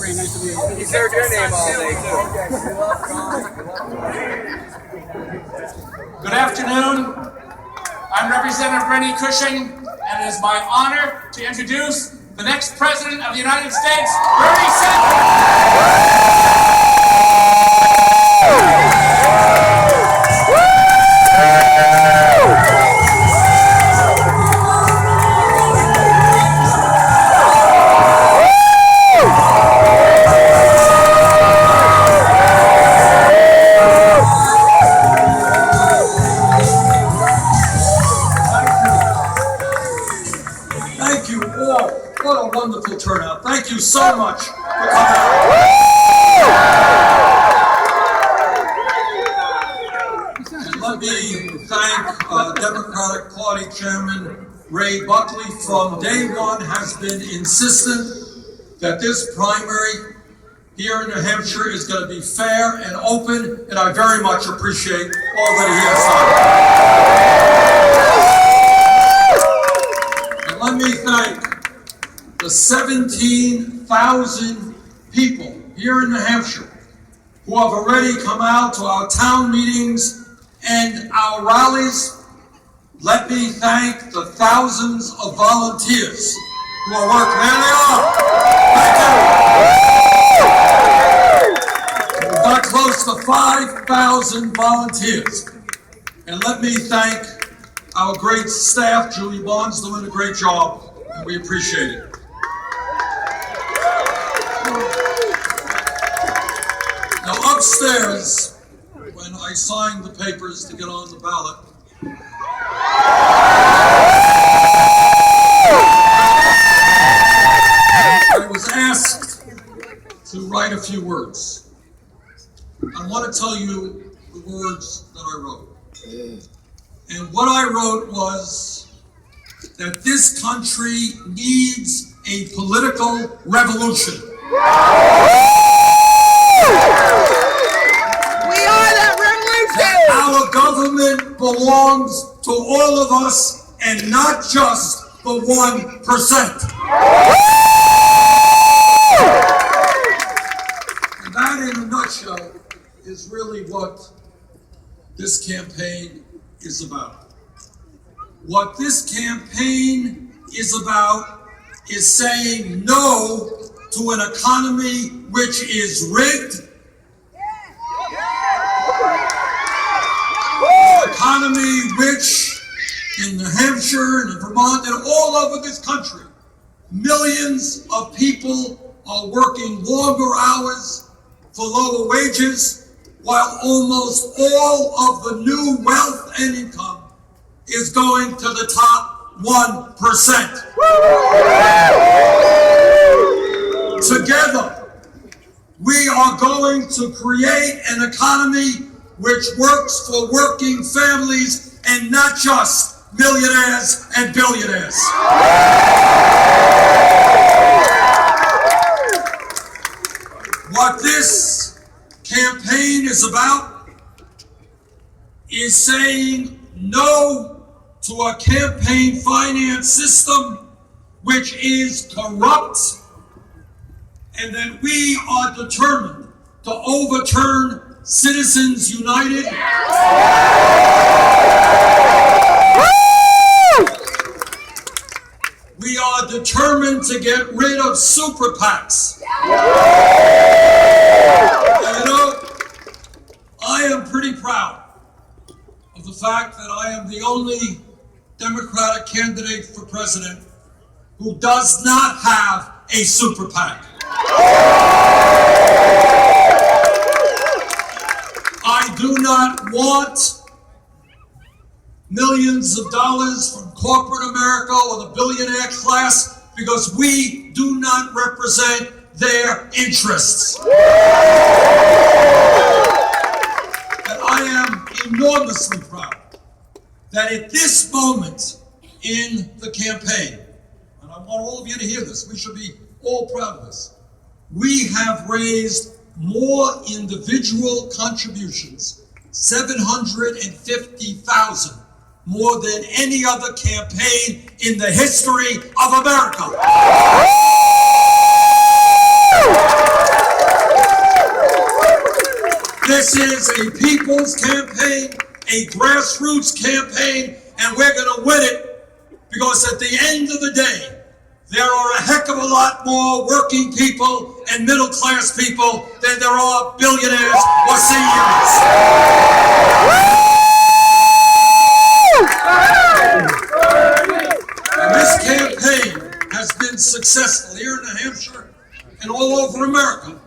Nice to meet you. He served your name all day, too. Good afternoon. I'm Representative Rennie Cushing, and it is my honor to introduce the next President of the United States, Bernie Sanders. Thank you all. What a wonderful turnout. Thank you so much for coming out. And let me thank Democratic Party Chairman Ray Buckley. From day one has been insistent that this primary here in New Hampshire is going to be fair and open, and I very much appreciate all that he has done. And let me thank the 17,000 people here in New Hampshire who have already come out to our town meetings and our rallies. Let me thank the thousands of volunteers who are working. There they are. Thank you. We've got close to 5,000 volunteers. And let me thank our great staff. Julie Bond's doing a great job, and we appreciate it. Now upstairs, when I signed the papers to get on the ballot, I was asked to write a few words. I want to tell you the words that I wrote. And what I wrote was that this country needs a political revolution. That our government belongs to all of us and not just the 1%. And that, in a nutshell, is really what this campaign is about. What this campaign is about is saying no to an economy which is rigged, an economy which in New Hampshire and in Vermont and all over this country, millions of people are working longer hours for lower wages, while almost all of the new wealth and income is going to the top 1%. Together, we are going to create an economy which works for working families and not just millionaires and billionaires. What this campaign is about is saying no to a campaign finance system which is corrupt, and that we are determined to overturn Citizens United. We are determined to get rid of super PACs. And you know, I am pretty proud of the fact that I am the only Democratic candidate for president who does not have a super PAC. I do not want millions of dollars from corporate America or the billionaire class, because we do not represent their interests. And I am enormously proud that at this moment in the campaign, and I want all of you to hear this, we should be all proud of this, we have raised more individual contributions, 750,000, more than any other campaign in the history of America. This is a people's campaign, a grassroots campaign, and we're going to win it because at the end of the day, there are a heck of a lot more working people and middle-class people than there are billionaires or CEOs. And this campaign has been successful here in New Hampshire and all over America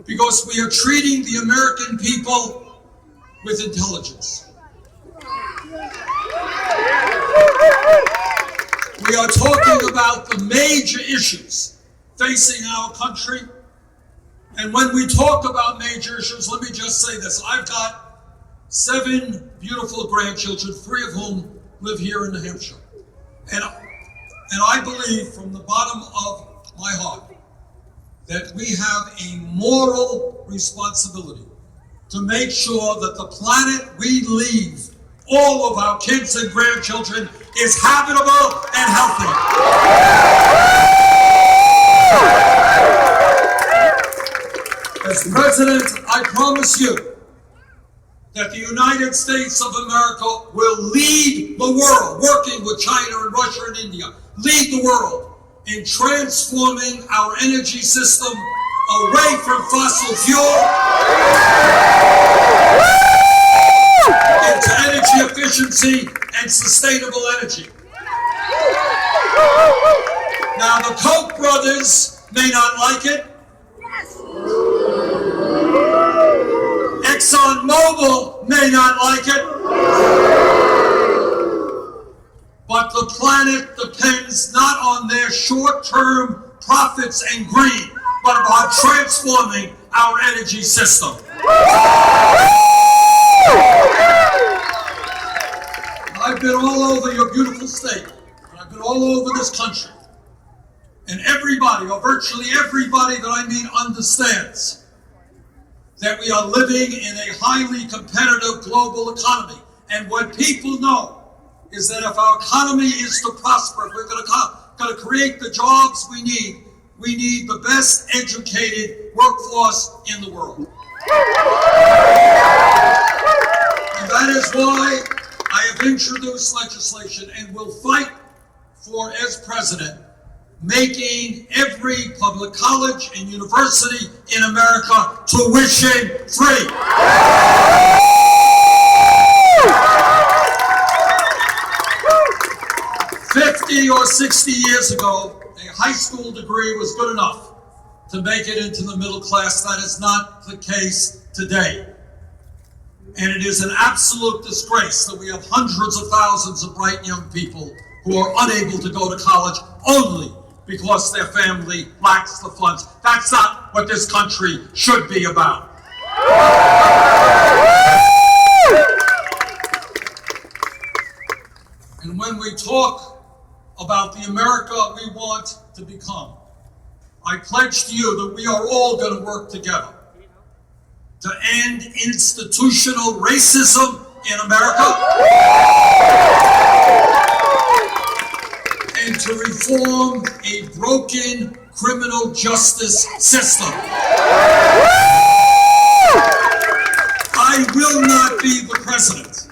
because we are treating the American people with intelligence. We are talking about the major issues facing our country. And when we talk about major issues, let me just say this. I've got 7 beautiful grandchildren, 3 of whom live here in New Hampshire. And I believe from the bottom of my heart that we have a moral responsibility to make sure that the planet we leave all of our kids and grandchildren is habitable and healthy. As president, I promise you that the United States of America will lead the world, working with China and Russia and India, lead the world in transforming our energy system away from fossil fuel into energy efficiency and sustainable energy. Now, the Koch brothers may not like it. ExxonMobil may not like it. But the planet depends not on their short-term profits and greed, but about transforming our energy system. I've been all over your beautiful state, and I've been all over this country, and everybody, or virtually everybody that I meet, understands that we are living in a highly competitive global economy. And what people know is that if our economy is to prosper, if we're going to create the jobs we need the best educated workforce in the world. And that is why I have introduced legislation and will fight for, as president, making every public college and university in America tuition free. 50 or 60 years ago, a high school degree was good enough to make it into the middle class. That is not the case today. And it is an absolute disgrace that we have hundreds of thousands of bright young people who are unable to go to college only because their family lacks the funds. That's not what this country should be about. And when we talk about the America we want to become, I pledge to you that we are all going to work together to end institutional racism in America and to reform a broken criminal justice system. I will not be the president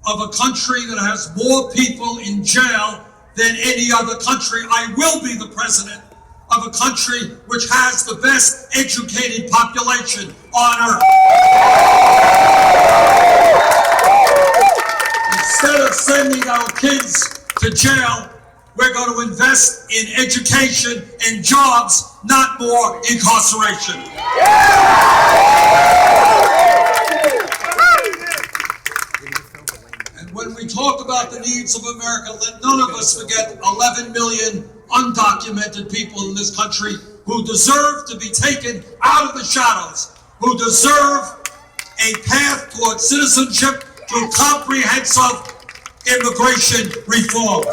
of a country that has more people in jail than any other country. I will be the president of a country which has the best educated population on earth. Instead of sending our kids to jail, we're going to invest in education and jobs, not more incarceration. And when we talk about the needs of America, let none of us forget 11 million undocumented people in this country who deserve to be taken out of the shadows, who deserve a path toward citizenship through comprehensive immigration reform.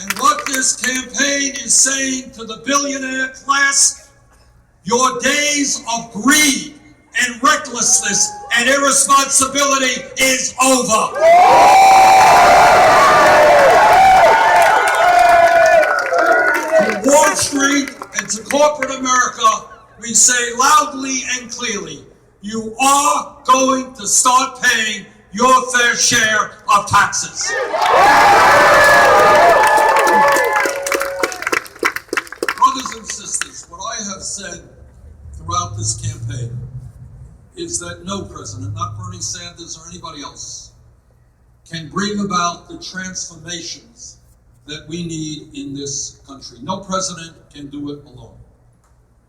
And what this campaign is saying to the billionaire class, your days of greed and recklessness and irresponsibility is over. To Wall Street and to corporate America, we say loudly and clearly, you are going to start paying your fair share of taxes. Brothers and sisters, what I have said throughout this campaign is that no president, not Bernie Sanders or anybody else, can bring about the transformations that we need in this country. No president can do it alone.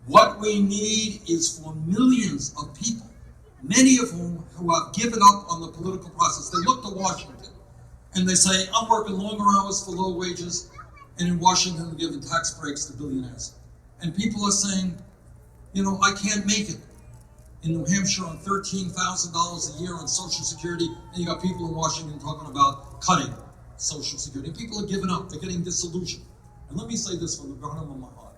What we need is for millions of people, many of whom who have given up on the political process. They look to Washington and they say, I'm working longer hours for low wages, and in Washington they're giving tax breaks to billionaires. And people are saying, you know, I can't make it in New Hampshire on $13,000 a year on Social Security, and you got people in Washington talking about cutting Social Security. And people are giving up, they're getting disillusioned. And let me say this from the bottom of my heart.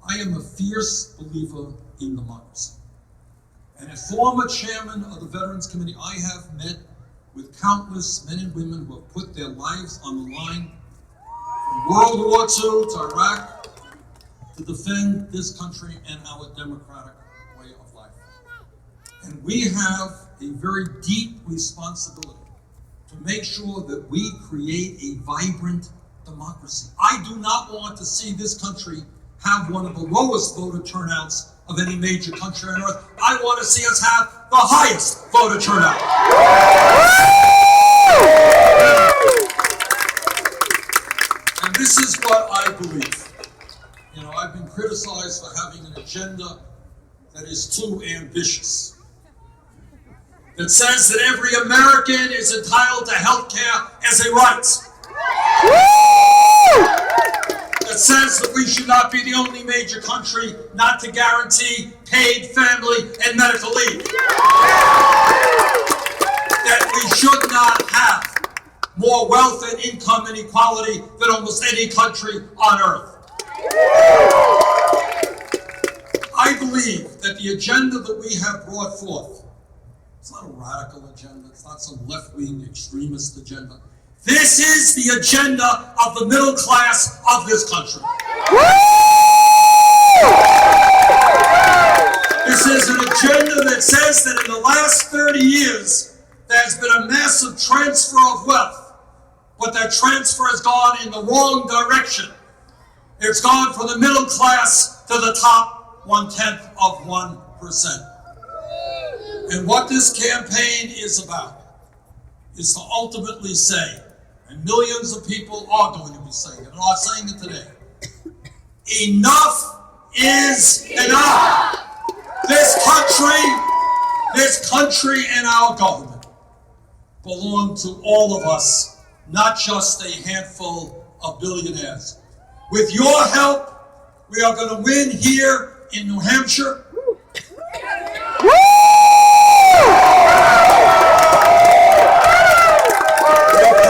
I am a fierce believer in democracy. And as former chairman of the Veterans Committee, I have met with countless men and women who have put their lives on the line from World War II to Iraq to defend this country and our democratic way of life. And we have a very deep responsibility to make sure that we create a vibrant democracy. I do not want to see this country have one of the lowest voter turnouts of any major country on earth. I want to see us have the highest voter turnout. And this is what I believe. You know, I've been criticized for having an agenda that is too ambitious, that says that every American is entitled to health care as a right, that says that we should not be the only major country not to guarantee paid family and medical leave, that we should not have more wealth and income inequality than almost any country on earth. I believe that the agenda that we have brought forth, it's not a radical agenda, it's not some left-wing extremist agenda. This is the agenda of the middle class of this country. This is an agenda that says that in the last 30 years, there's been a massive transfer of wealth, but that transfer has gone in the wrong direction. It's gone from the middle class to the top 0.1%. And what this campaign is about is to ultimately say, and millions of people are going to be saying it, and are saying it today, enough is enough. This country and our government belong to all of us, not just a handful of billionaires. With your help, we are going to win here in New Hampshire. With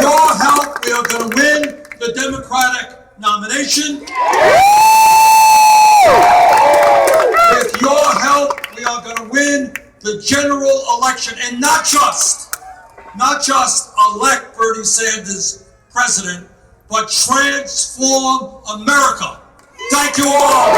your help, we are going to win the Democratic nomination. With your help, we are going to win the general election, and not just elect Bernie Sanders president, but transform America. Thank you all.